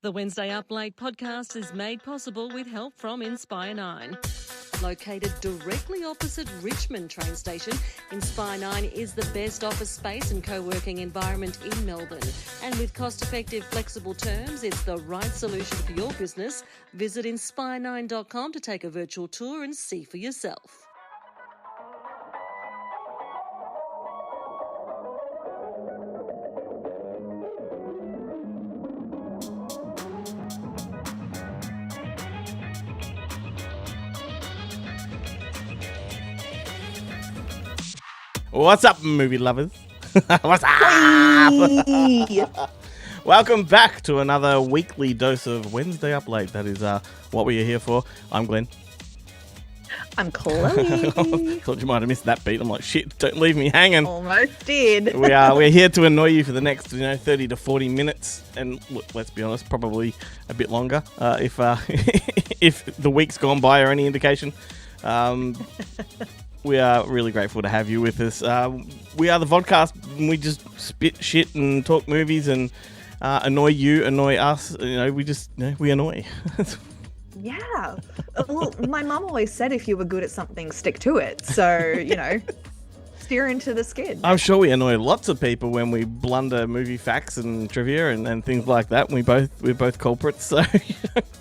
The Wednesday Up Late podcast is made possible with help from Inspire 9. Located directly opposite Richmond train station, Inspire 9 is the best office space and co-working environment in Melbourne. And with cost-effective, flexible terms, it's the right solution for your business. Visit inspire9.com to take a virtual tour and see for yourself. What's up, movie lovers? What's up? Welcome back to another weekly dose of Wednesday Up Late. That is what we are here for. I'm Glenn. I'm Chloe. Thought you might have missed that beat. I'm like, shit, don't leave me hanging. Almost did. We're here to annoy you for the next 30 to 40 minutes. And look, let's be honest, probably a bit longer if if the week's gone by are any indication. We are really grateful to have you with us. We are the Vodcast, and we just spit shit and talk movies and annoy you, annoy us. We annoy. Yeah. Well, my mum always said if you were good at something, stick to it. So, steer into the skid. I'm sure we annoy lots of people when we blunder movie facts and trivia and things like that. We're both culprits. So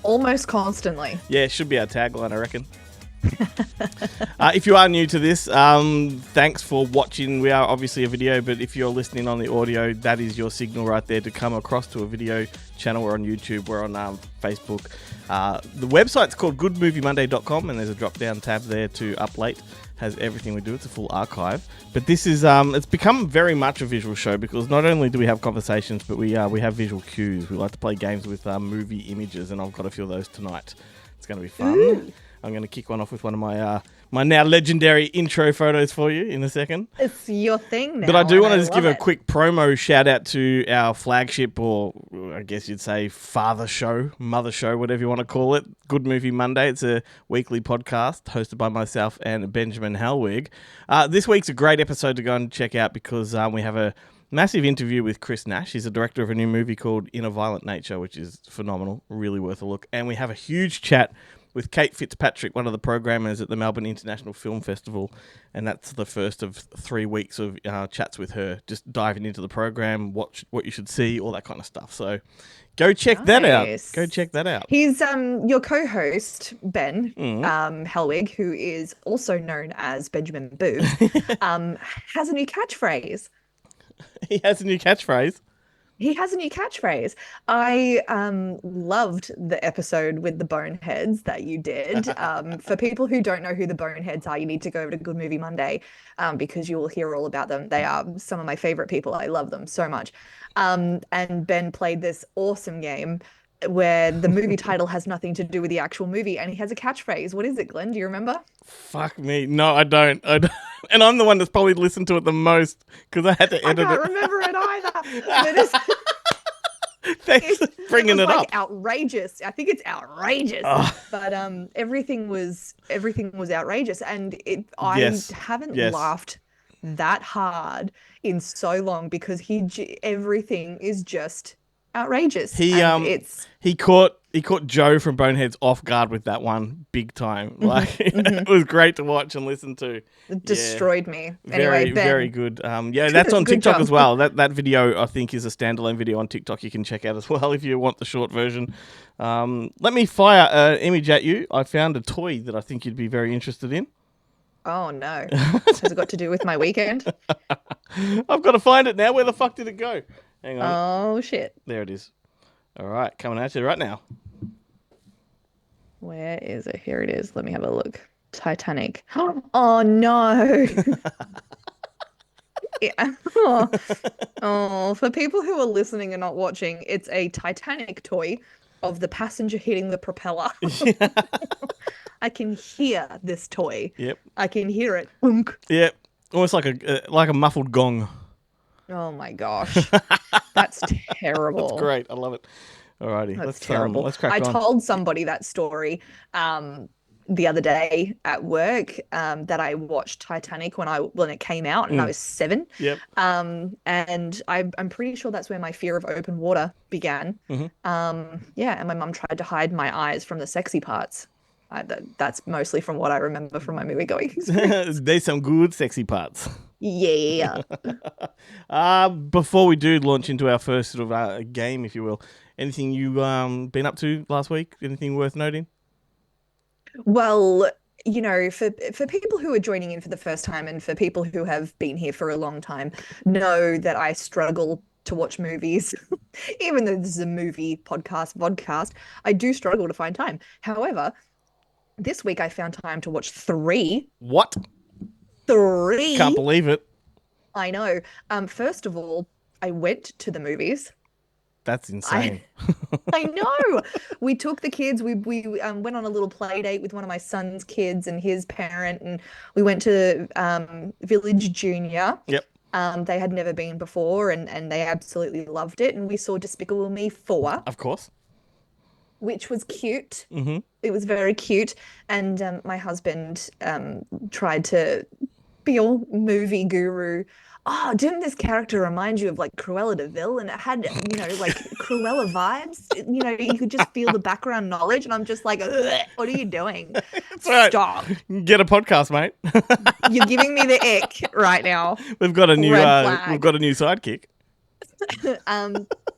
Almost constantly. Yeah, it should be our tagline, I reckon. If you are new to this, thanks for watching. We are obviously a video, but if you're listening on the audio, that is your signal right there to come across to a video channel. We're on YouTube, we're on Facebook. The website's called goodmoviemonday.com, and there's a drop-down tab there to Up Late. Has everything we do. It's a full archive. But this is it's become very much a visual show because not only do we have conversations, but we have visual cues. We like to play games with movie images, and I've got a few of those tonight. It's going to be fun. Ooh. I'm going to kick one off with one of my my now legendary intro photos for you in a second. It's your thing now. But I do want to just give a quick promo shout out to our flagship, or I guess you'd say mother show, whatever you want to call it, Good Movie Monday. It's a weekly podcast hosted by myself and Benjamin Helwig. This week's a great episode to go and check out because we have a massive interview with Chris Nash. He's the director of a new movie called In a Violent Nature, which is phenomenal, really worth a look. And we have a huge chat with Kate Fitzpatrick, one of the programmers at the Melbourne International Film Festival, and that's the first of 3 weeks of chats with her, just diving into the program, what you should see, all that kind of stuff. So go check that out. Go check that out. He's your co-host, Ben Helwig, who is also known as Benjamin Boobs, has a new catchphrase. He has a new catchphrase. He has a new catchphrase. I loved the episode with the Boneheads that you did. For people who don't know who the Boneheads are, you need to go over to Good Movie Monday because you will hear all about them. They are some of my favorite people. I love them so much. And Ben played this awesome game where the movie title has nothing to do with the actual movie, and he has a catchphrase. What is it, Glenn? Do you remember? Fuck me. No, I don't. And I'm the one that's probably listened to it the most because I had to edit it. I can't remember it either. Thanks for bringing it up. Outrageous. I think it's outrageous. But everything was outrageous, and I haven't laughed that hard in so long because everything is just outrageous. He caught Joe from Boneheads off guard with that one big time. Like it was great to watch and listen to. It destroyed me. Anyway, Ben, very good. That's on TikTok as well. That video I think is a standalone video on TikTok. You can check out as well if you want the short version. Let me fire an image at you. I found a toy that I think you'd be very interested in. Oh no! Has it got to do with my weekend? I've got to find it now. Where the fuck did it go? Hang on. Oh shit! There it is. All right, coming at you right now. Where is it? Here it is. Let me have a look. Titanic. Oh no. Yeah. Oh, for people who are listening and not watching, it's a Titanic toy of the passenger hitting the propeller. I can hear this toy. Yep. I can hear it. Boonk. Yep. Almost like a muffled gong. Oh my gosh. That's terrible. That's great. I love it. Alrighty. That's terrible. Let's crack on. I told somebody that story the other day at work that I watched Titanic when it came out, and I was 7. Yep. And I'm pretty sure that's where my fear of open water began. Yeah, and my mum tried to hide my eyes from the sexy parts. That's mostly from what I remember from my movie going experience. There's some good sexy parts. Yeah. Before we do launch into our first sort of game, if you will, anything you been up to last week? Anything worth noting? Well, for people who are joining in for the first time and for people who have been here for a long time, know that I struggle to watch movies. Even though this is a movie vodcast, I do struggle to find time. However, this week I found time to watch 3. What? 3. Can't believe it. I know. First of all, I went to the movies. That's insane. I know. We took the kids. We went on a little play date with one of my son's kids and his parent, and we went to Village Junior. Yep. They had never been before, and they absolutely loved it. And we saw Despicable Me 4. Of course. Which was cute. Mm-hmm. It was very cute. And my husband tried to be all movie guru. Oh, didn't this character remind you of like Cruella de Vil? And it had, like Cruella vibes. You could just feel the background knowledge. And I'm just like, what are you doing? Right. Stop. Get a podcast, mate. You're giving me the ick right now. We've got a new Red flag. Sidekick.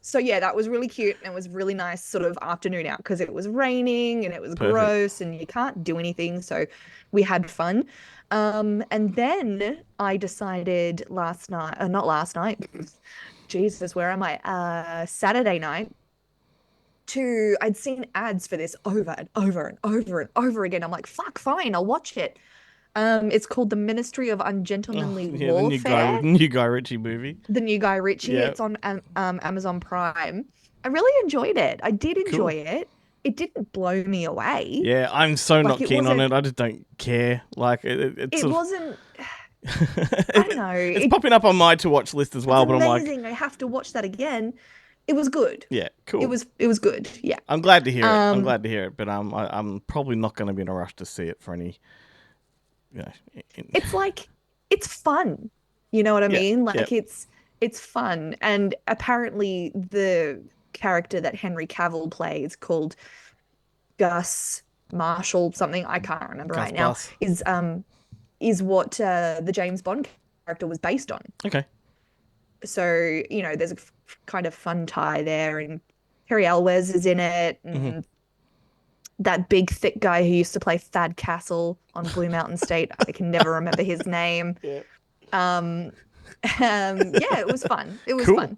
So yeah, that was really cute, and it was really nice sort of afternoon out because it was raining and it was Perfect. gross and you can't do anything. So we had fun. And then I decided not last night, Jesus, where am I? Saturday night. I'd seen ads for this over and over and over and over again. I'm like, fuck, fine, I'll watch it. It's called The Ministry of Ungentlemanly Warfare. The new Guy Ritchie movie. The new Guy Ritchie. Yeah. It's on Amazon Prime. I really enjoyed it. I did enjoy it. It didn't blow me away. Yeah, I'm so not it keen on wasn't- it. I just don't care. Like It sort of- wasn't. I don't know. It's popping up on my to watch list as well, It's but I'm amazing. I have to watch that again. It was good. yeah, cool. It was good. Yeah. I'm glad to hear it. I'm Um, glad to hear it, but I'm probably not going to be in a rush to see it for any. It's like it's fun. You know what I Yeah, mean? Like yeah. it's fun. And apparently the character that Henry Cavill plays, called Gus Marshall something, I can't remember Gus right now, Bus. is what the James Bond character was based on. Okay. So, there's a kind of fun tie there, and Harry Elwes is in it, and that big thick guy who used to play Thad Castle on Blue Mountain State. I can never remember his name. Yeah. Yeah, it was fun. It was Cool. fun.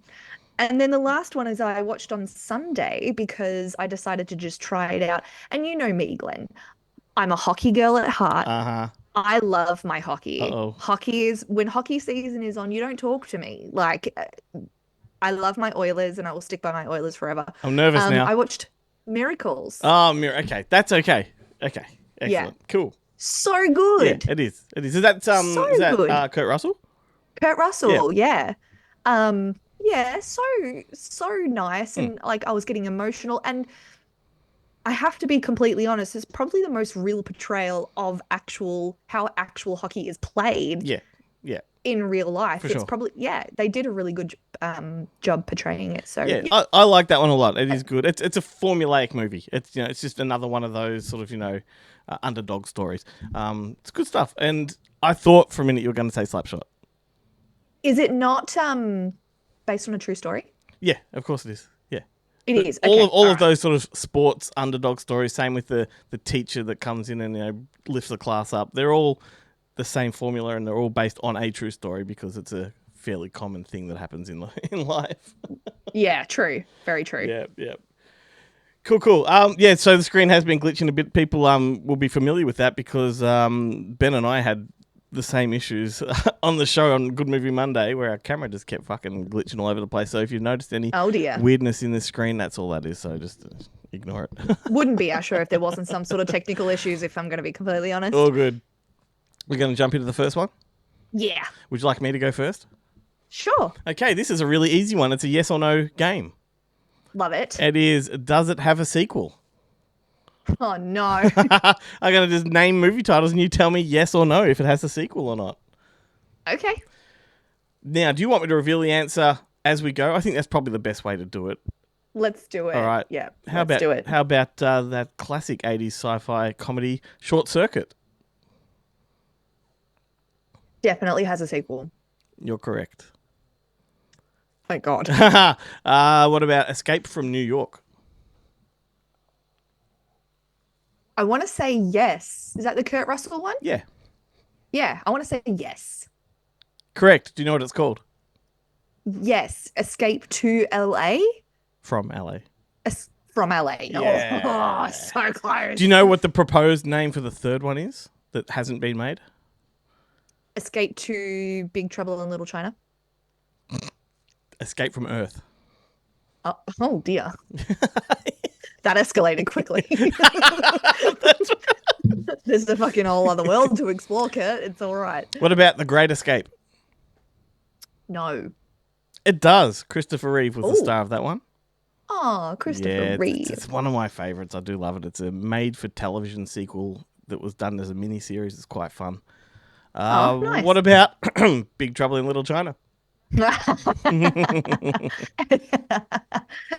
And then the last one is I watched on Sunday because I decided to just try it out. And you know me, Glenn. I'm a hockey girl at heart. Uh-huh. I love my hockey. Uh-oh. When hockey season is on, you don't talk to me. Like, I love my Oilers, and I will stick by my Oilers forever. I'm nervous now. I watched Miracles. Oh, okay. That's okay. Okay. Excellent. Yeah. Cool. So Yeah, good. it is. It is. Is that So is that good. Kurt Russell? Kurt Russell, yeah. Yeah, so nice, and like I was getting emotional, and I have to be completely honest, it's probably the most real portrayal of how actual hockey is played Yeah. Yeah. in real life. For It's sure. probably, they did a really good job portraying it. So Yeah, I like that one a lot. It is good. It's a formulaic movie. It's it's just another one of those sort of underdog stories. It's good stuff. And I thought for a minute you were going to say Slapshot. Is it not based on a true story? Yeah, of course it is. Yeah, It is. all Okay, of all right. those sort of sports underdog stories. Same with the teacher that comes in and lifts the class up. They're all the same formula, and they're all based on a true story because it's a fairly common thing that happens in life. Yeah, true. Very true. Yeah, yeah. Cool. Yeah, so the screen has been glitching a bit. People will be familiar with that because Ben and I had the same issues on the show on Good Movie Monday where our camera just kept fucking glitching all over the place. So if you've noticed any Oh dear. weirdness in the screen, that's all that is. So just ignore it. Wouldn't be Asher if there wasn't some sort of technical issues, if I'm going to be completely honest. All good. We're going to jump into the first one. Yeah. Would you like me to go first? Sure. Okay, this is a really easy one. It's a yes or no game. Love it. It is, does it have a sequel? Oh no. I'm going to just name movie titles and you tell me yes or no if it has a sequel or not. Okay. Now, do you want me to reveal the answer as we go? I think that's probably the best way to do it. Let's do it. All right. Yeah. How Let's do it. How about that classic 80s sci-fi comedy Short Circuit? Definitely has a sequel. You're correct. Thank God. What about Escape from New York? I want to say yes. Is that the Kurt Russell one? Yeah. Yeah, I want to say yes. Correct. Do you know what it's called? Yes. Escape to LA? From LA. From LA. Yeah. Oh, so close. Do you know what the proposed name for the third one is that hasn't been made? Escape to Big Trouble in Little China? Escape from Earth. Oh dear. That escalated quickly. There's a fucking whole other world to explore, Kurt. It's all right. What about The Great Escape? No. It does. Christopher Reeve was the Ooh. star of that one. Oh, Christopher Reeve. It's one of my favorites. I do love it. It's a made-for-television sequel that was done as a mini-series. It's quite fun. Nice. What about Big Trouble in Little China?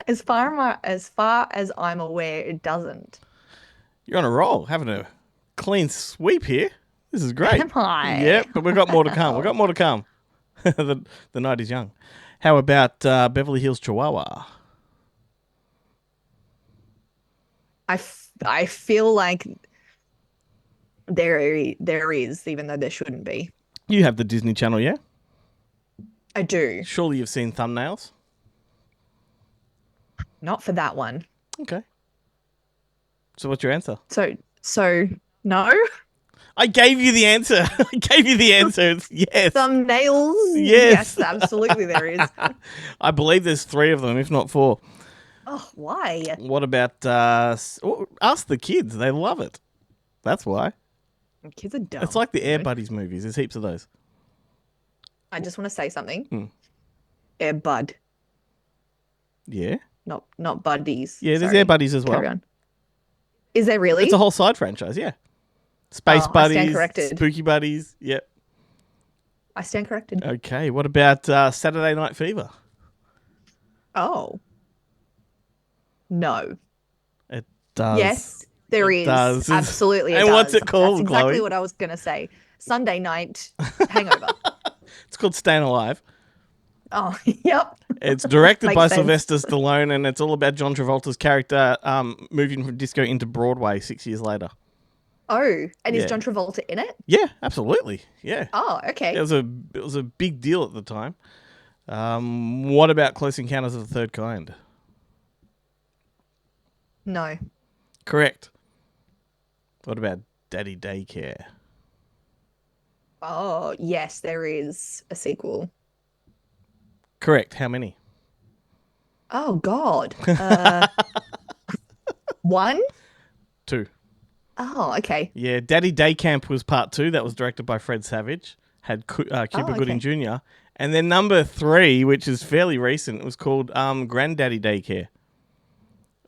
As far as I'm aware, it doesn't. You're on a roll, having a clean sweep here. This is great. Am I? Yep, but we've got more to come. We've got more to come. The night is young. How about Beverly Hills Chihuahua? I feel like there is, even though there shouldn't be. You have the Disney Channel, yeah? I do. Surely you've seen thumbnails. Not for that one. Okay. So what's your answer? So no. I gave you the answer. I gave you the answer. It's yes. Thumbnails. Yes. Yes, absolutely there is. I believe there's 3 of them, if not 4. Oh, why? What about ask the kids? They love it. That's why. Kids are dumb. It's like the Air Buddies movies. There's heaps of those. I just want to say something. Hmm. Air Bud, Yeah. not buddies. Yeah, there's Sorry. Air Buddies as well. Carry on. Is there really? It's a whole side franchise, yeah. Space Oh, I stand Buddies, corrected. Spooky Buddies, yep. I stand corrected. Okay, what about Saturday Night Fever? Oh. No. It does. Yes, there It is. does. Absolutely. And it what's does. it called, That's exactly Chloe? what I was going to say. Sunday Night Hangover. It's called Staying Alive. Oh, yep. It's directed Makes by sense. Sylvester Stallone, and it's all about John Travolta's character moving from disco into Broadway 6 years later. Oh, and Yeah. is John Travolta in it? Yeah, absolutely. Yeah. Oh, okay. It was a big deal at the time. What about Close Encounters of the Third Kind? No. Correct. What about Daddy Daycare? Oh, yes, there is a sequel. Correct. How many? Oh, God. 1? 2. Oh, okay. Yeah, Daddy Day Camp was part 2. That was directed by Fred Savage. Had Cuba Oh, Gooding okay. Jr. And then number 3, which is fairly recent, was called Granddaddy Daycare.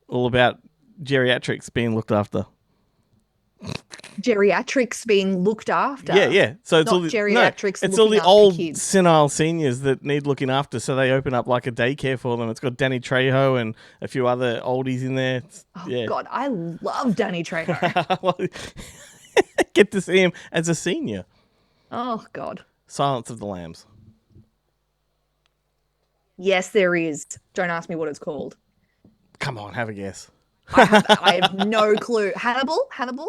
All about geriatrics being looked after. Geriatrics being looked after. Yeah. So it's Not all the, geriatrics it's all looking the after old kids. senile seniors that need looking after. So they open up like a daycare for them. It's got Danny Trejo and a few other oldies in there. Oh, Yeah. God, I love Danny Trejo. Well, get to see him as a senior. Oh, God. Silence of the Lambs. Yes, there is. Don't ask me what it's called. Come on, have a guess. I have no clue. Hannibal?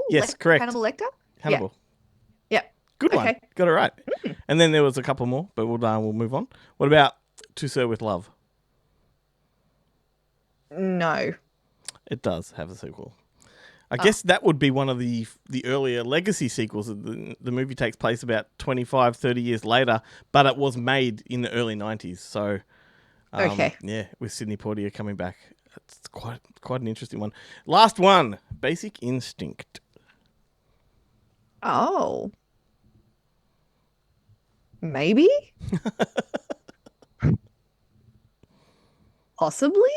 Yes, correct. Hannibal Lecter? Hannibal. Yeah. Good one. Okay. Got it right. And then there was a couple more, but we'll move on. What about To Sir with Love? No. It does have a sequel. I guess that would be one of the earlier legacy sequels. The movie takes place about 25, 30 years later, but it was made in the early 90s. So, Okay. yeah, with Sidney Poitier coming back. It's quite an interesting one. Last one, Basic Instinct. Oh. Maybe? Possibly?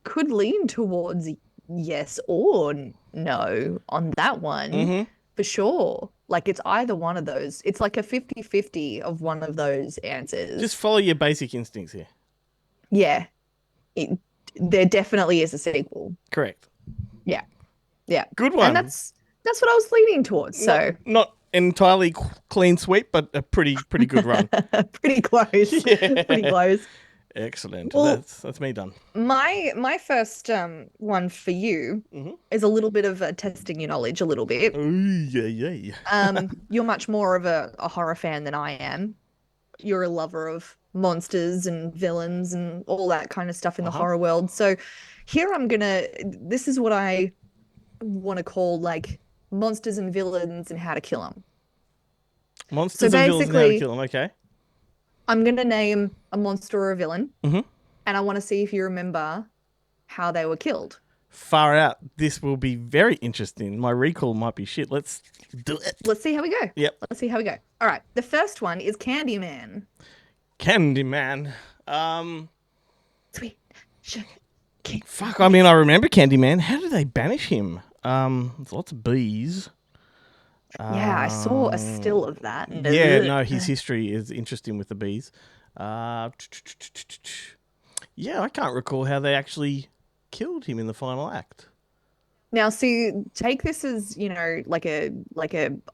Could lean towards yes or no on that one for sure. Like it's either one of those. It's like a 50-50 of one of those answers. Just follow your basic instincts here. Yeah. It, there definitely is a sequel. Correct. Yeah. Yeah. Good one. And that's what I was leaning towards. So not entirely clean sweep, but a pretty good run. pretty close. Yeah. Pretty close. Excellent. Well, that's me done. My first one for you is a little bit of testing your knowledge a little bit. Ooh, yeah. You're much more of a horror fan than I am. You're a lover of monsters and villains and all that kind of stuff in the horror world. So here this is what I want to call like monsters and villains and how to kill them. Monsters and villains and how to kill them. Okay. I'm going to name a monster or a villain, and I want to see if you remember how they were killed. Far out. This will be very interesting. My recall might be shit. Let's do it. Let's see how we go. Yep. Let's see how we go. All right. The first one is Candyman. Candyman. Sweet. Fuck, I mean, I remember Candyman. How did they banish him? There's lots of bees. Yeah, I saw a still of that. Yeah, no, his history is interesting with the bees. Yeah, I can't recall how they actually killed him in the final act. Now, see, take this as, like a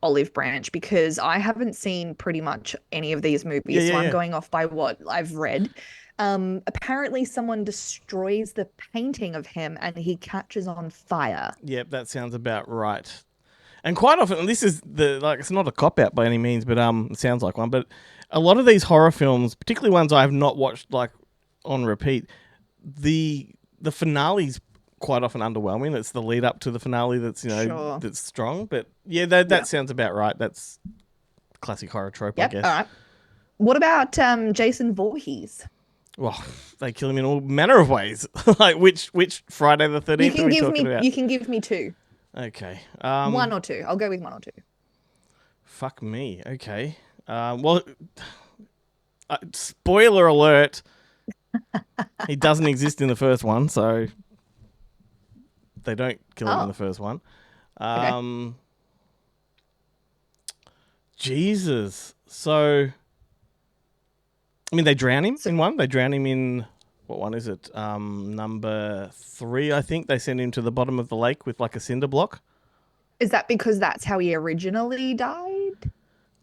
olive branch because I haven't seen pretty much any of these movies, so I'm going off by what I've read. Apparently someone destroys the painting of him and he catches on fire. Yep, that sounds about right. And quite often, and this is it's not a cop-out by any means, but it sounds like one, but a lot of these horror films, particularly ones I have not watched like on repeat, the finale's quite often underwhelming. It's the lead up to the finale that's, that's strong. But yeah, that sounds about right. That's classic horror trope, I guess. All right. What about Jason Voorhees? Well, they kill him in all manner of ways. Like which Friday the 13th are we talking about? You can give me two. Okay. One or two. I'll go with one or two. Fuck me. Okay. Spoiler alert. He doesn't exist in the first one, so they don't kill him in the first one. Okay. Jesus. So, I mean, they drown him in one. They drown him in, what one is it? Number 3, I think. They send him to the bottom of the lake with like a cinder block. Is that because that's how he originally died?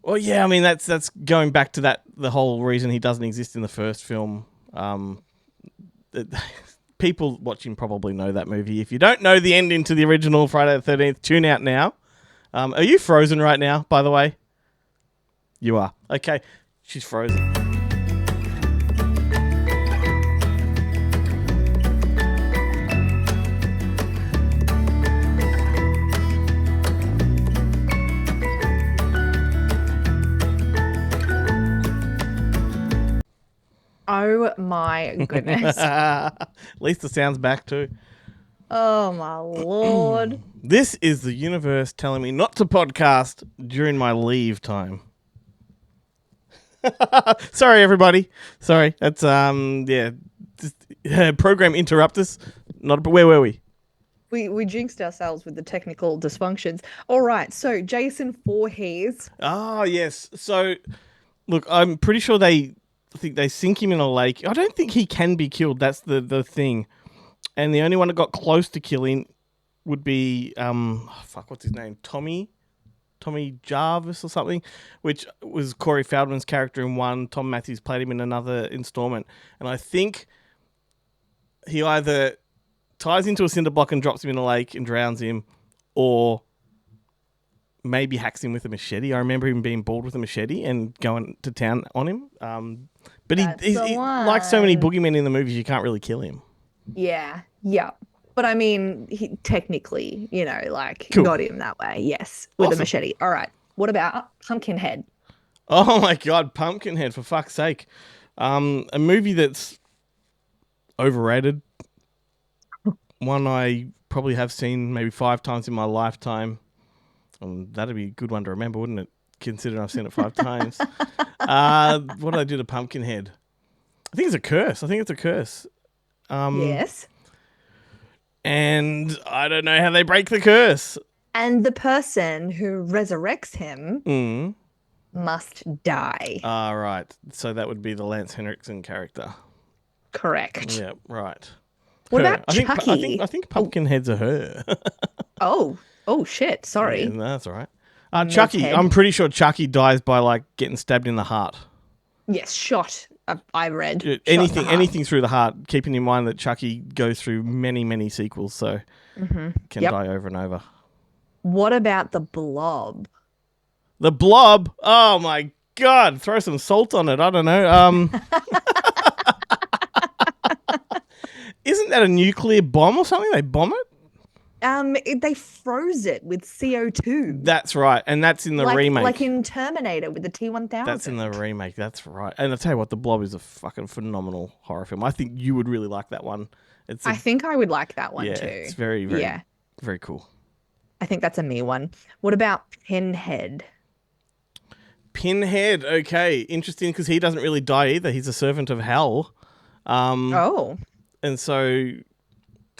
Well, yeah, I mean, that's going back to the whole reason he doesn't exist in the first film. People watching probably know that movie. If you don't know the ending to the original Friday the 13th, tune out now. Are you frozen right now, by the way? You are. Okay, she's frozen. Oh my goodness. At least the sound's back too. Oh my Lord. This is the universe telling me not to podcast during my leave time. Sorry, everybody. Sorry. That's, program interrupt us. Where were we? We jinxed ourselves with the technical dysfunctions. All right. So Jason Voorhees. Oh, yes. So, look, I'm pretty sure I think they sink him in a lake. I don't think he can be killed. That's the thing. And the only one that got close to killing would be, what's his name? Tommy Jarvis or something, which was Corey Feldman's character in one. Tom Matthews played him in another installment. And I think he either ties into a cinder block and drops him in a lake and drowns him, or maybe hacks him with a machete. I remember him being bald with a machete and going to town on him. But he's like so many boogeymen in the movies, you can't really kill him. Yeah. But I mean, he technically, cool. Got him that way. Yes, with a machete. All right. What about Pumpkinhead? Oh my God, Pumpkinhead, for fuck's sake. A movie that's overrated. One I probably have seen maybe 5 times in my lifetime. That'd be a good one to remember, wouldn't it? Considering I've seen it 5 times. What did I do to Pumpkinhead? I think it's a curse. Yes. And I don't know how they break the curse. And the person who resurrects him Mm. must die. Right. So that would be the Lance Henriksen character. Correct. Yeah, right. What Her. about I think, Chucky? I think Pumpkinhead's a her. Oh, shit. Sorry. Yeah, no, that's all right. Chucky, Head. I'm pretty sure Chucky dies by like getting stabbed in the heart. Yes, shot. I read. Shot in the Anything, heart. anything through the heart. Keeping in mind that Chucky goes through many, many sequels, so can Yep. die over and over. What about the Blob? The Blob. Oh my God! Throw some salt on it. I don't know. Isn't that a nuclear bomb or something? They bomb it. They froze it with CO2. That's right, and that's in the remake. Like in Terminator with the T-1000. That's in the remake. That's right. And I'll tell you what, The Blob is a fucking phenomenal horror film. I think you would really like that one. I think I would like that one too. It's very, very, very cool. I think that's a me one. What about Pinhead? Pinhead. Okay, interesting because he doesn't really die either. He's a servant of hell. Oh. And so,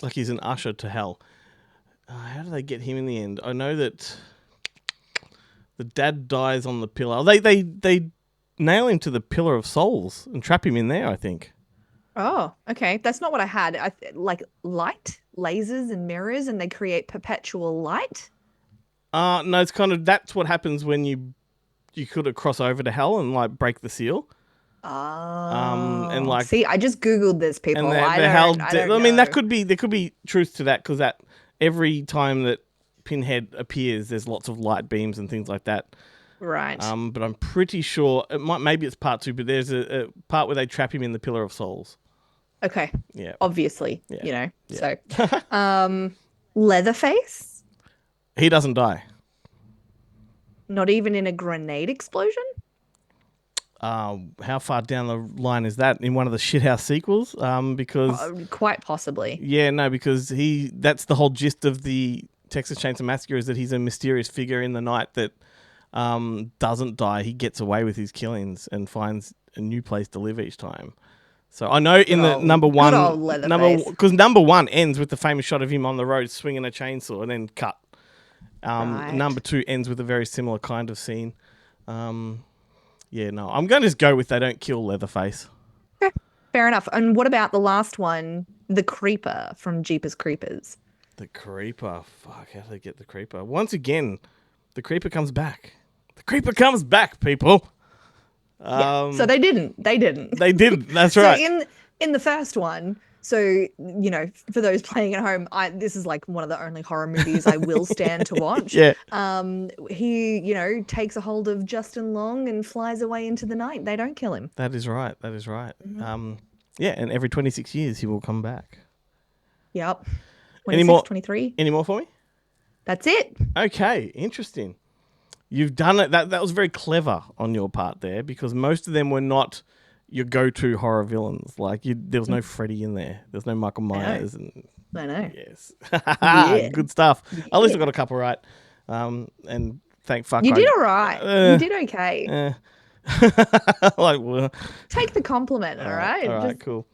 like, he's an usher to hell. How do they get him in the end? I know that the dad dies on the pillar. They nail him to the Pillar of Souls and trap him in there, I think. Oh, okay. That's not what I had. Like light, lasers and mirrors, and they create perpetual light. No, it's kind of, that's what happens when you could cross over to hell and like break the seal. Oh. And like, see, I just Googled this, people. and I mean, know. there could be truth to that because that every time that Pinhead appears, there's lots of light beams and things like that. Right. But I'm pretty sure maybe it's part 2, but there's a part where they trap him in the Pillar of Souls. Okay. Yeah. Obviously, Yeah. So, Leatherface? He doesn't die. Not even in a grenade explosion? How far down the line is that in one of the shithouse sequels? Because quite possibly. Yeah, no, because that's the whole gist of the Texas Chainsaw Massacre is that he's a mysterious figure in the night that doesn't die. He gets away with his killings and finds a new place to live each time. So I know in the number one, because number 1 ends with the famous shot of him on the road swinging a chainsaw and then cut. Right. Number 2 ends with a very similar kind of scene. Yeah, no, I'm going to just go with they don't kill Leatherface. Okay, fair enough. And what about the last one, the Creeper from Jeepers Creepers? The Creeper. Fuck, how do they get the Creeper? Once again, the Creeper comes back. The Creeper comes back, people. So they didn't. They didn't. That's right. So in the first one, so for those playing at home, this is like one of the only horror movies I will stand to watch. Yeah. He takes a hold of Justin Long and flies away into the night. They don't kill him. That is right. Mm-hmm. Yeah, and every 26 years he will come back. Yep. 26, Any more? 23. Any more for me? That's it. Okay, interesting. You've done it. That was very clever on your part there because most of them were not your go-to horror villains. Like there was no Freddy in there. There's no Michael Myers. I know. Yes. Yeah. Good stuff. At least I got a couple right. And thank fuck. You did all right. You did okay. Well, take the compliment, all right? All right, cool.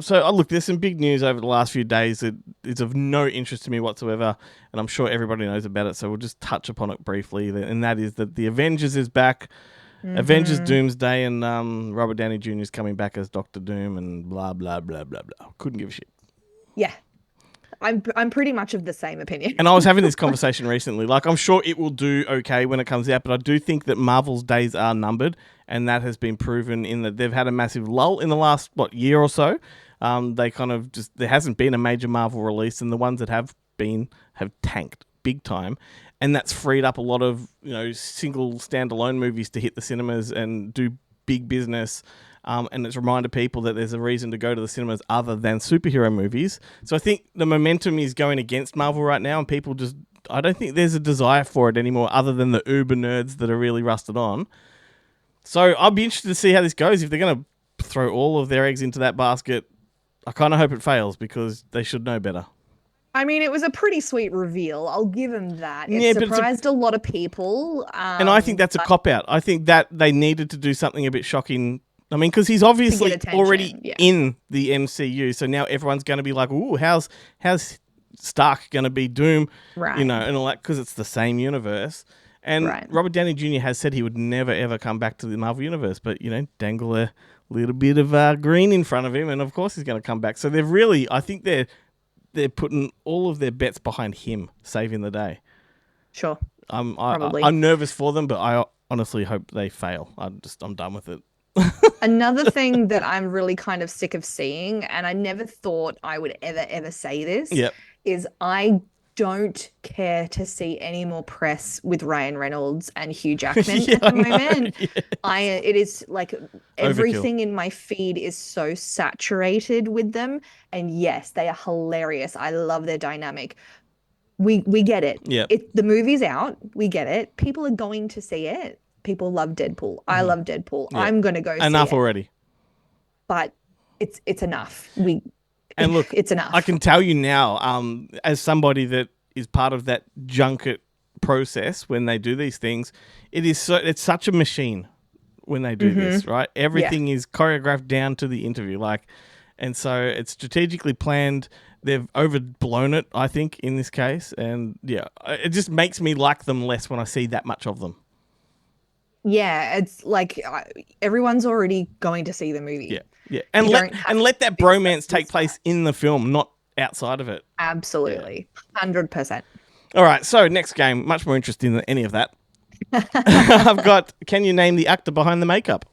So, look, there's some big news over the last few days that is of no interest to me whatsoever, and I'm sure everybody knows about it, so we'll just touch upon it briefly, and that is that the Avengers is back, Avengers Doomsday, and Robert Downey Jr. is coming back as Doctor Doom, and blah, blah, blah, blah, blah. Couldn't give a shit. Yeah. I'm pretty much of the same opinion. And I was having this conversation recently. Like, I'm sure it will do okay when it comes out, but I do think that Marvel's days are numbered, and that has been proven in that they've had a massive lull in the last, year or so. They kind of there hasn't been a major Marvel release, and the ones that have been have tanked big time. And that's freed up a lot of, single standalone movies to hit the cinemas and do big business. And it's reminded people that there's a reason to go to the cinemas other than superhero movies. So I think the momentum is going against Marvel right now, and people I don't think there's a desire for it anymore other than the uber nerds that are really rusted on. So I'll be interested to see how this goes. If they're going to throw all of their eggs into that basket, I kind of hope it fails because they should know better. I mean, it was a pretty sweet reveal. I'll give him that. It Yeah, surprised a lot of people. And I think that's a cop-out. I think that they needed to do something a bit shocking I mean, because he's obviously attention, already yeah. in the MCU, so now everyone's going to be like, "Ooh, how's Stark going to be Doom?" Right. You know, and all that because it's the same universe. And Right. Robert Downey Jr. has said he would never ever come back to the Marvel universe, but dangle a little bit of green in front of him, and of course he's going to come back. So they've really, I think they're putting all of their bets behind him saving the day. Sure. I'm nervous for them, but I honestly hope they fail. I'm done with it. Another thing that I'm really kind of sick of seeing, and I never thought I would ever say this, Yep. is I don't care to see any more press with Ryan Reynolds and Hugh Jackman at the moment. It is like everything in my feed is so saturated with them. And yes, they are hilarious. I love their dynamic. We get it. Yep. The movie's out. We get it. People are going to see it. People love Deadpool. I love Deadpool. Yep. I'm gonna go see Enough it. already. But it's enough. And look, it's enough. I can tell you now, as somebody that is part of that junket process when they do these things, it's such a machine when they do this, right? Everything is choreographed down to the interview, and so it's strategically planned. They've overblown it, I think, in this case, and it just makes me like them less when I see that much of them. Yeah, it's like everyone's already going to see the movie. Yeah, and let that bromance take place in the film, not outside of it. Absolutely, 100%. All right, so next game, much more interesting than any of that. I've got. Can you name the actor behind the makeup?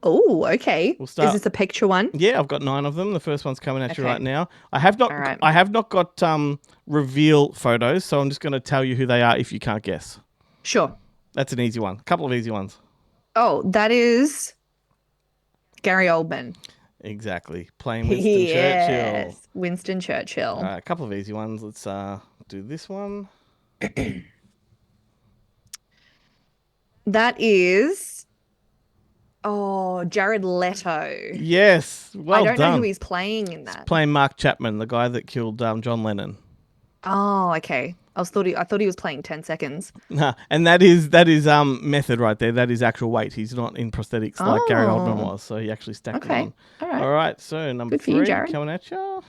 Oh, okay. We'll start. Is this a picture one? Yeah, I've got 9 of them. The first one's coming at you right now. I have not. All right. I have not got reveal photos, so I'm just going to tell you who they are if you can't guess. Sure. That's an easy one. A couple of easy ones. Oh, that is Gary Oldman. Exactly. Playing Winston Churchill. Winston Churchill. All right, a couple of easy ones. Let's do this one. That is Jared Leto. Yes. Well done. I don't know who he's playing in that. He's playing Mark Chapman, the guy that killed John Lennon. Oh, okay. I thought he was playing 10 seconds. Nah, and that is method right there. That is actual weight. He's not in prosthetics like Gary Oldman was, so he actually stacked it on. All right. So number 3 coming at you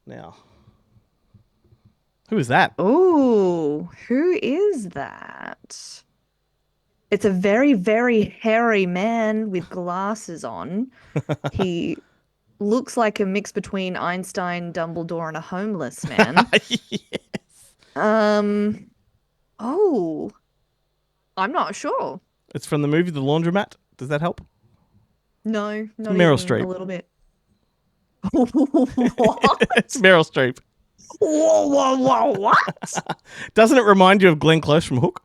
now. Who is that? Oh, who is that? It's a very, very hairy man with glasses on. He looks like a mix between Einstein, Dumbledore, and a homeless man. Yes. Oh, I'm not sure. It's from the movie The Laundromat. Does that help? No, not Meryl even Streep. a little bit. What? It's Meryl Streep. What? Doesn't it remind you of Glenn Close from Hook?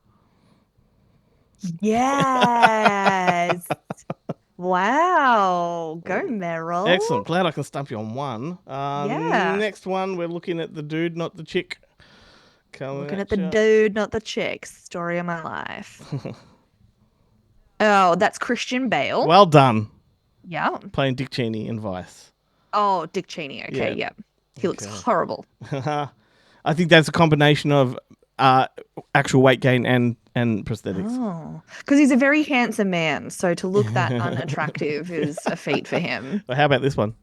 Yes. Wow. Go, Meryl. Excellent. Glad I can stump you on one. Yeah. Next one, we're looking at the dude, not the chick. Looking at the dude, not the chick. Story of my life. Oh, that's Christian Bale. Well done. Yeah. Playing Dick Cheney in Vice. Oh, Dick Cheney. Okay, yeah. He looks horrible. I think that's a combination of actual weight gain and prosthetics. Oh, because he's a very handsome man. So to look that unattractive is a feat for him. But how about this one?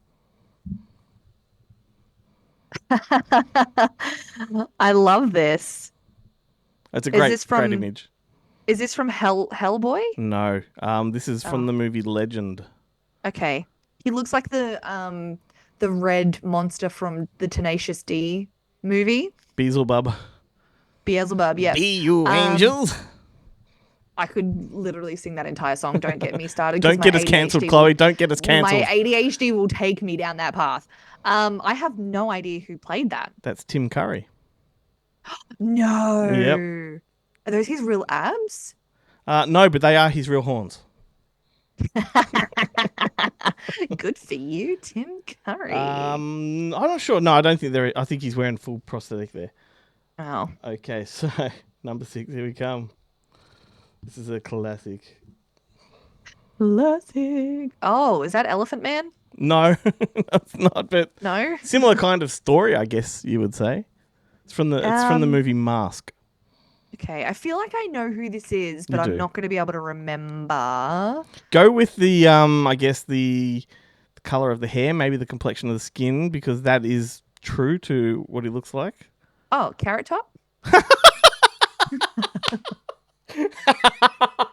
I love this. That's a great image. Is this from Hellboy? No, this is from the movie Legend. Okay, he looks like the red monster from the Tenacious D movie. Beelzebub, yeah. Be you angels. I could literally sing that entire song. Don't get me started. Don't get us cancelled, Chloe. Don't get us cancelled. My ADHD will take me down that path. I have no idea who played that. That's Tim Curry. No. Yep. Are those his real abs? No, but they are his real horns. Good for you, Tim Curry. I'm not sure. No, I don't think they're. I think he's wearing full prosthetic there. Oh. Okay, so number 6. Here we come. This is a classic. Classic. Oh, is that Elephant Man? No, it's not. But no, similar kind of story, I guess you would say. It's from the movie Mask. Okay, I feel like I know who this is, You but I'm do. not going to be able to remember. Go with the I guess the color of the hair, maybe the complexion of the skin, because that is true to what he looks like. Oh, Carrot Top?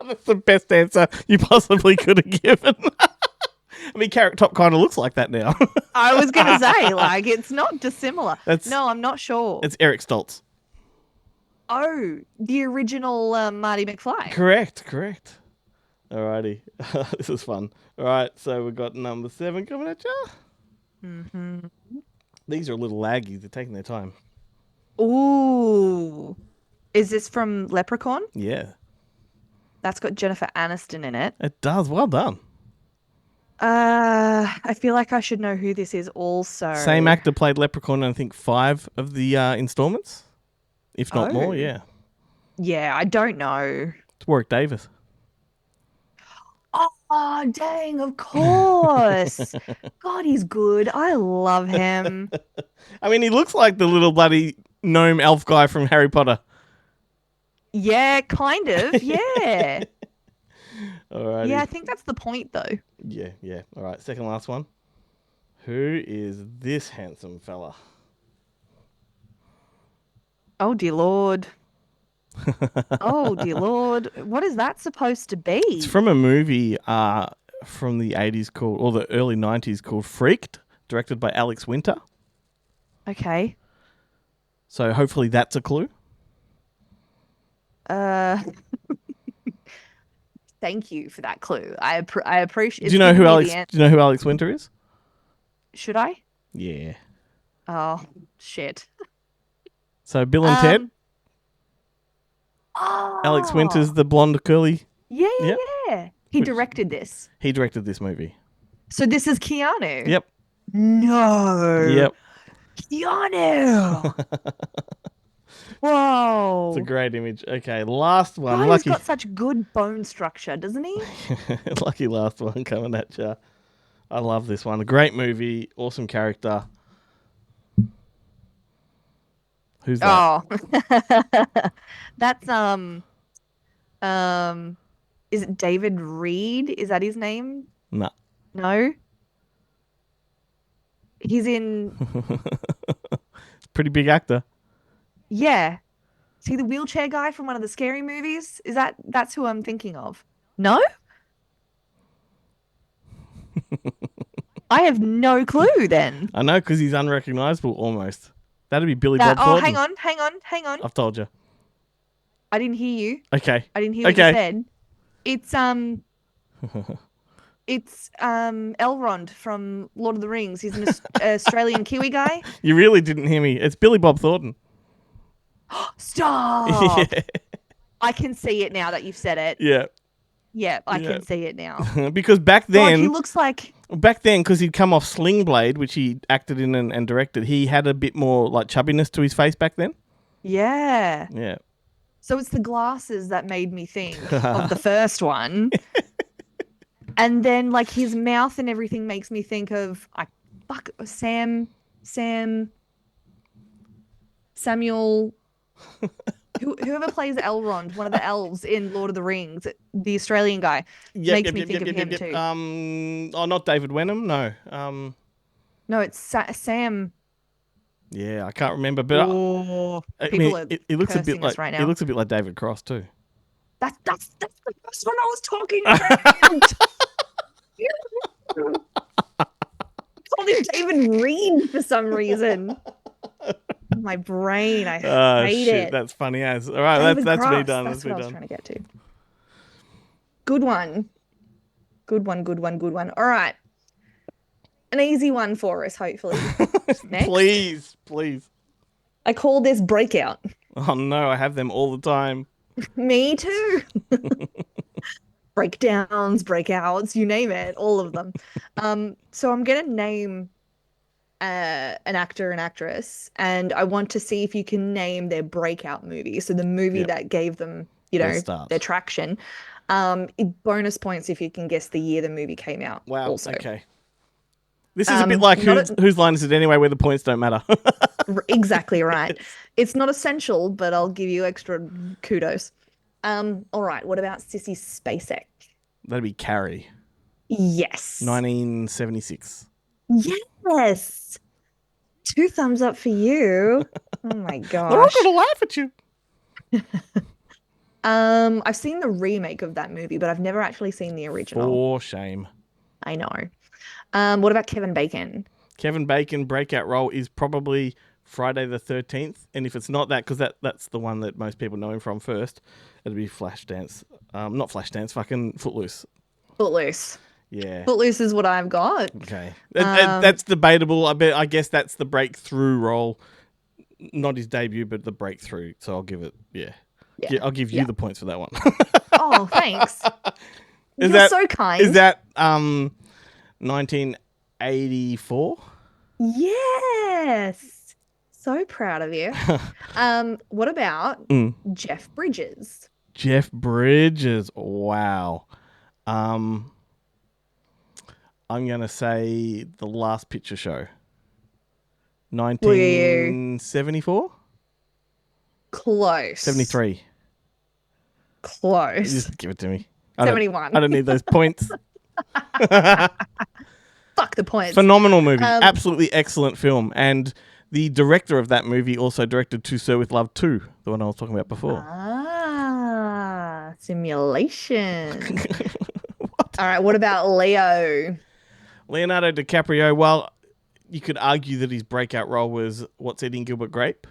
That's the best answer you possibly could have given. I mean, Carrot Top kind of looks like that now. I was going to say, like, it's not dissimilar. That's- No, I'm not sure. It's Eric Stoltz. Oh, the original Marty McFly. Correct. Alrighty. This is fun. Alright, so we've got number 7 coming at you. Mm-hmm. These are a little laggy. They're taking their time. Ooh. Is this from Leprechaun? Yeah. That's got Jennifer Aniston in it. It does. Well done. I feel like I should know who this is also. Same actor played Leprechaun in, I think, 5 of the installments. If not more, yeah. Yeah, I don't know. It's Warwick Davis. Oh, dang, of course. God, he's good. I love him. I mean, he looks like the little bloody gnome elf guy from Harry Potter. Yeah, kind of. Yeah. Alrighty. Yeah, I think that's the point, though. Yeah. All right, second last one. Who is this handsome fella? Oh, dear Lord. Oh, dear Lord. What is that supposed to be? It's from a movie from the 80s called, or the early 90s called Freaked, directed by Alex Winter. Okay. So hopefully that's a clue. Thank you for that clue. I appreciate. Do you know who Alex Winter is? Should I? Yeah. Oh, shit. So Bill and Ted. Oh. Alex Winter's the blonde curly. Yeah. Yep. He directed this. He directed this movie. So this is Keanu. Yep. No. Yep. Keanu. Whoa. It's a great image. Okay, last one. God, Lucky. he's got such good bone structure, doesn't he? Lucky last one coming at you. I love this one. A great movie. Awesome character. Who's that? Oh. That's is it David Reed? Is that his name? Nah. No. He's in Pretty big actor. Yeah. Is he the wheelchair guy from one of the scary movies? That's who I'm thinking of? No? I have no clue then. I know, because he's unrecognizable almost. That'd be Billy Bob Oh, Thornton. hang on. I've told you. I didn't hear you. Okay. I didn't hear what you said. It's Elrond from Lord of the Rings. He's an Australian Kiwi guy. You really didn't hear me. It's Billy Bob Thornton. Stop. Yeah. I can see it now that you've said it. Yeah. Yeah, I can see it now. Because back God, then, he looks like because he'd come off Sling Blade, which he acted in and directed, he had a bit more like chubbiness to his face back then. Yeah. Yeah. So it's the glasses that made me think of the first one. And then like his mouth and everything makes me think of Samuel whoever plays Elrond, one of the elves in Lord of the Rings, the Australian guy, makes me think of him too. Not David Wenham, no. No, it's Sam. Yeah, I can't remember, but People are it looks a bit cursing us like right now. He looks a bit like David Cross too. That's the first one I was talking about. I called him David Reed for some reason. My brain, I hate it. That's funny as. All right, David that's me Cross, done. That's me what I was done. trying to get to. Good one. All right. An easy one for us, hopefully. Next. Please. I call this Breakout. Oh no, I have them all the time. Me too. Breakdowns, breakouts, you name it, all of them. So I'm gonna name an actor and actress, and I want to see if you can name their breakout movie. So the movie that gave them, their traction. Bonus points if you can guess the year the movie came out. Wow. Also. Okay. This is a bit like whose line is it anyway, where the points don't matter. Exactly right. It's not essential, but I'll give you extra kudos. All right. What about Sissy Spacek? That'd be Carrie, Yes. 1976. Yes. Two thumbs up for you. Oh my They're all gosh. gonna laugh at you. I've seen the remake of that movie, but I've never actually seen the original. For shame. I know. What about Kevin Bacon? Kevin Bacon breakout role is probably Friday the 13th, and if it's not that, because that's the one that most people know him from first, it'd be Flashdance. Not Flashdance, fucking Footloose. Footloose. Yeah. Footloose is what I've got. Okay. That's debatable. I guess that's the breakthrough role. Not his debut, but the breakthrough. So I'll give it, yeah. I'll give you the points for that one. Oh, thanks. Is You're that so kind. Is that 1984? Yes. So proud of you. What about Jeff Bridges? Jeff Bridges. Wow. I'm going to say The Last Picture Show. 1974? Close. 73. Close. Just give it to me. 71. I don't need those points. Fuck the points. Phenomenal movie. Absolutely excellent film. And the director of that movie also directed To Sir With Love 2, the one I was talking about before. Simulation. All right, what about Leo? Leonardo DiCaprio, well, you could argue that his breakout role was What's Eating Gilbert Grape?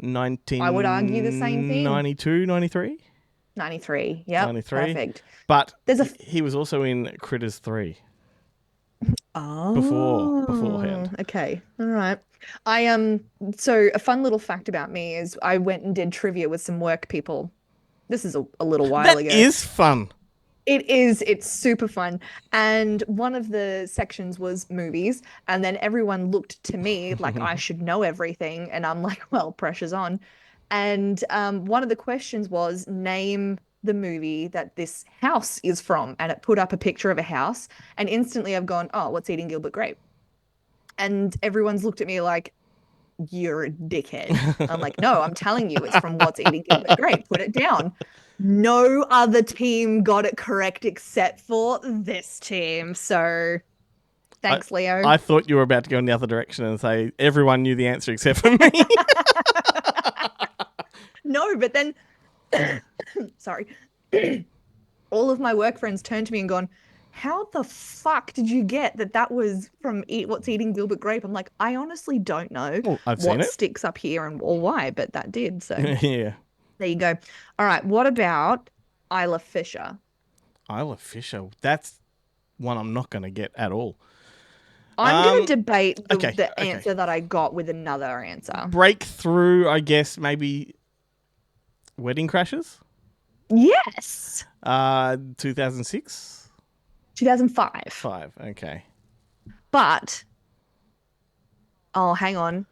I would argue the same thing. 92, 93? 93. Yep. 93. Perfect. But There's he was also in Critters 3. Oh, beforehand. Okay. All right. So a fun little fact about me is I went and did trivia with some work people. This is a little while ago. That is fun. It is. It's super fun. And one of the sections was movies. And then everyone looked to me like I should know everything. And I'm like, well, pressure's on. And one of the questions was, name the movie that this house is from. And it put up a picture of a house. And instantly I've gone, oh, What's Eating Gilbert Grape? And everyone's looked at me like, you're a dickhead. I'm like, no, I'm telling you, it's from What's Eating Gilbert Grape. Put it down. No other team got it correct except for this team. So thanks, Leo. I thought you were about to go in the other direction and say everyone knew the answer except for me. No, but then, sorry, all of my work friends turned to me and gone, how the fuck did you get that was from What's Eating Gilbert Grape? I'm like, I honestly don't know I've seen what it. sticks up here or why, but that did. So Yeah. there you go. All right. What about Isla Fisher? Isla Fisher. That's one I'm not going to get at all. I'm going to debate the okay. answer that I got with another answer. Breakthrough, I guess, maybe Wedding Crashers? Yes. 2006? 2005. 5, okay. But, oh, hang on.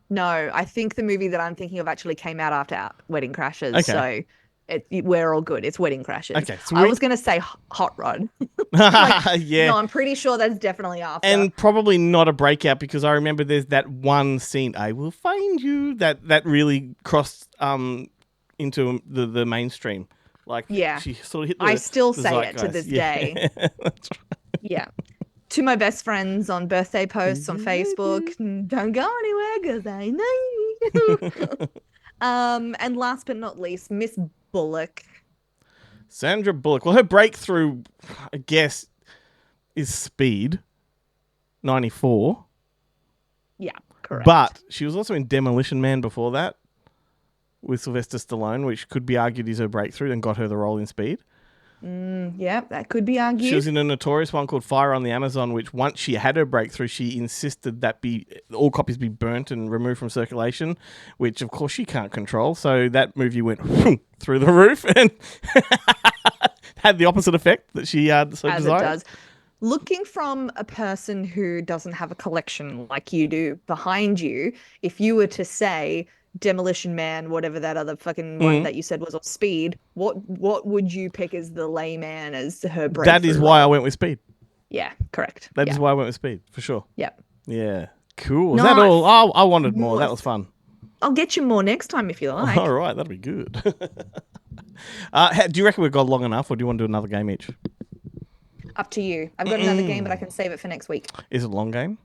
No, I think the movie that I'm thinking of actually came out after Wedding Crashers. Okay. So we're all good. It's Wedding Crashers. Okay, I was going to say Hot Rod. Yeah. No, I'm pretty sure that's definitely after. And probably not a breakout because I remember there's that one scene, I will find you, that really crossed into the mainstream. Like, yeah. she sort of hit I still the say zeitgeist. it to this Yeah. day. That's right. Yeah. To my best friends on birthday posts on Facebook, don't go anywhere because I know you. And last but not least, Miss Bullock. Sandra Bullock. Well, her breakthrough, I guess, is Speed, 94. Yeah, correct. But she was also in Demolition Man before that with Sylvester Stallone, which could be argued is her breakthrough and got her the role in Speed. Yeah, that could be argued. She was in a notorious one called Fire on the Amazon, which once she had her breakthrough, she insisted that all copies be burnt and removed from circulation, which of course she can't control. So that movie went through the roof and had the opposite effect that she so As desired. it does. Looking from a person who doesn't have a collection like you do behind you, if you were to say Demolition Man, whatever that other fucking one that you said was on Speed, what would you pick as the layman as her breakthrough? That is why I went with Speed. Yeah, correct. That is why I went with Speed, for sure. Yep. Yeah. Cool. Is that all? Nice. Oh, I wanted more. That was fun. I'll get you more next time if you like. All right, that'll be good. Do you reckon we've got long enough, or do you want to do another game each? Up to you. I've got another game, but I can save it for next week. Is it a long game?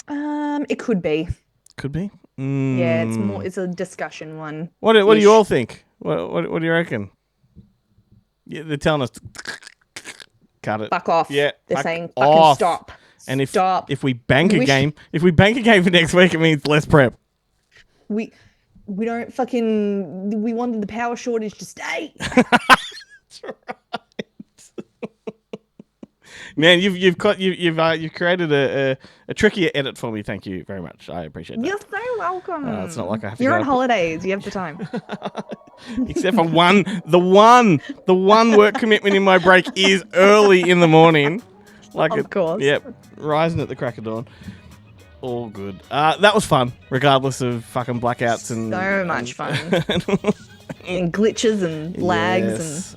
It could be. Could be. Yeah, it's more. It's a discussion one. What do you all think? What do you reckon? Yeah, they're telling us to cut it. Fuck off. Yeah, They're fuck saying off. fucking stop. And Stop. if we bank a We game, for next week, it means less prep. We don't fucking. We wanted the power shortage to stay. That's right. Man, you've created a trickier edit for me. Thank you very much. I appreciate that. You're so welcome. It's not like I have to. You're go on up- holidays. You have the time. Except for the one work commitment in my break is early in the morning. Of course. Yep, rising at the crack of dawn. All good. That was fun, regardless of fucking blackouts and So much fun. And glitches and lags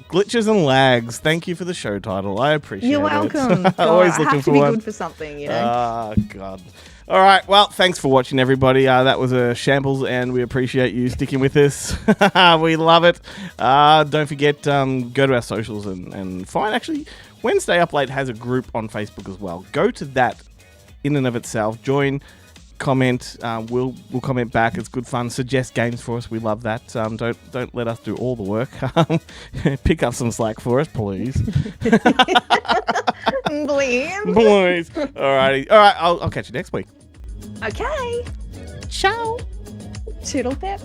glitches and lags. Thank you for the show title. I appreciate You're it. welcome. Always I looking have for to be one. good for something, you know. God. All right. Well, thanks for watching, everybody. That was a shambles, and we appreciate you sticking with us. We love it. Don't forget, go to our socials and find. Actually, Wednesday Up Late has a group on Facebook as well. Go to that in and of itself. Join. Comment. We'll comment back. It's good fun. Suggest games for us. We love that. Don't let us do all the work. Pick up some slack for us, please. Please. Please. Alrighty. All right. I'll catch you next week. Okay. Ciao. Toodle pip.